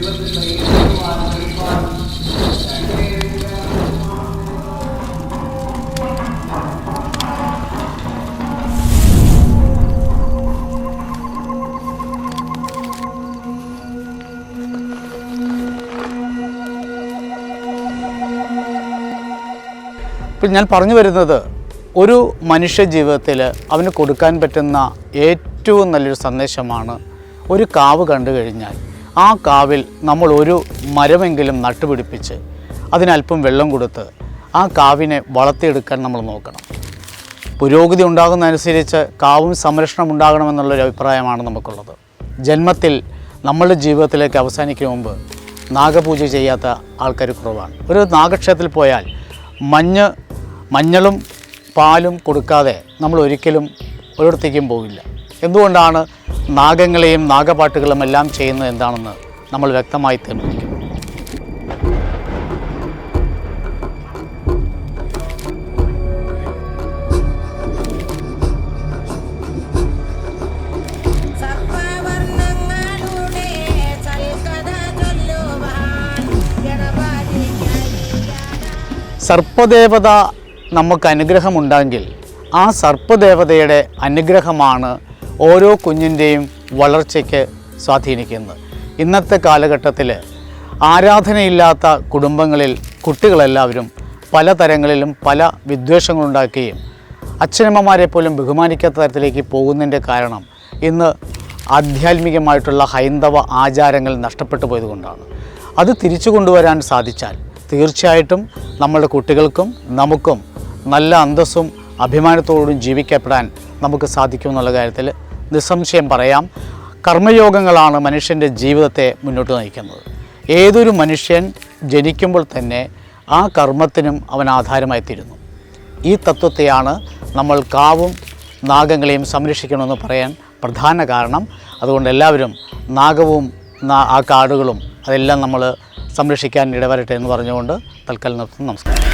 ഇപ്പോൾ ഞാൻ പറഞ്ഞു വരുന്നത്, ഒരു മനുഷ്യ ജീവിതത്തിൽ അവന് കൊടുക്കാൻ പറ്റുന്ന ഏറ്റവും നല്ലൊരു സന്ദേശമാണ്, ഒരു കാവ് കണ്ടു കഴിഞ്ഞാൽ ആ കാവിൽ നമ്മൾ ഒരു മരമെങ്കിലും നട്ടുപിടിപ്പിച്ച് അതിനല്പം വെള്ളം കൊടുത്ത് ആ കാവിനെ വളർത്തിയെടുക്കാൻ നമ്മൾ നോക്കണം. പുരോഗതി ഉണ്ടാകുന്നതനുസരിച്ച് കാവും സംരക്ഷണം ഉണ്ടാകണമെന്നുള്ളൊരു അഭിപ്രായമാണ് നമുക്കുള്ളത്. ജന്മത്തിൽ നമ്മളുടെ ജീവിതത്തിലേക്ക് അവസാനിക്കും മുമ്പ് നാഗപൂജ ചെയ്യാത്ത ആൾക്കാർ കുറവാണ്. ഒരു നാഗക്ഷേത്രത്തിൽ പോയാൽ മഞ്ഞളും പാലും കൊടുക്കാതെ നമ്മൾ ഒരിക്കലും ഒരിടത്തേക്കും പോവില്ല. എന്തുകൊണ്ടാണ് നാഗങ്ങളെയും നാഗപാട്ടുകളും എല്ലാം ചെയ്യുന്നത് എന്താണെന്ന് നമ്മൾ വ്യക്തമായി തീർന്നിരിക്കുന്നു. സർപ്പദേവത നമുക്ക് അനുഗ്രഹമുണ്ടെങ്കിൽ ആ സർപ്പദേവതയുടെ അനുഗ്രഹമാണ് ഓരോ കുഞ്ഞിൻ്റെയും വളർച്ചയ്ക്ക് സ്വാധീനിക്കുന്നത്. ഇന്നത്തെ കാലഘട്ടത്തിൽ ആരാധനയില്ലാത്ത കുടുംബങ്ങളിൽ കുട്ടികളെല്ലാവരും പലതരങ്ങളിലും പല വിദ്വേഷങ്ങളുണ്ടാക്കുകയും അച്ഛനമ്മമാരെ പോലും ബഹുമാനിക്കാത്ത തരത്തിലേക്ക് പോകുന്നതിൻ്റെ കാരണം ഇന്ന് ആധ്യാത്മികമായിട്ടുള്ള ഹൈന്ദവ ആചാരങ്ങൾ നഷ്ടപ്പെട്ടു പോയതുകൊണ്ടാണ്. അത് തിരിച്ചു കൊണ്ടുവരാൻ സാധിച്ചാൽ തീർച്ചയായിട്ടും നമ്മുടെ കുട്ടികൾക്കും നമുക്കും നല്ല അന്തസ്സും അഭിമാനത്തോടും ജീവിക്കപ്പെടാൻ നമുക്ക് സാധിക്കുമെന്നുള്ള കാര്യത്തിൽ നിസ്സംശയം പറയാം. കർമ്മയോഗങ്ങളാണ് മനുഷ്യൻ്റെ ജീവിതത്തെ മുന്നോട്ട് നയിക്കുന്നത്. ഏതൊരു മനുഷ്യൻ ജനിക്കുമ്പോൾ തന്നെ ആ കർമ്മത്തിനും അവൻ ആധാരമായിത്തീരുന്നു. ഈ തത്വത്തെയാണ് നമ്മൾ കാവും നാഗങ്ങളെയും സംരക്ഷിക്കണമെന്ന് പറയാൻ പ്രധാന കാരണം. അതുകൊണ്ട് എല്ലാവരും നാഗവും ആ കാടുകളും അതെല്ലാം നമ്മൾ സംരക്ഷിക്കാൻ ഇടവരട്ടെ എന്ന് പറഞ്ഞുകൊണ്ട് തൽക്കാലം നിർത്തുന്നു. നമസ്കാരം.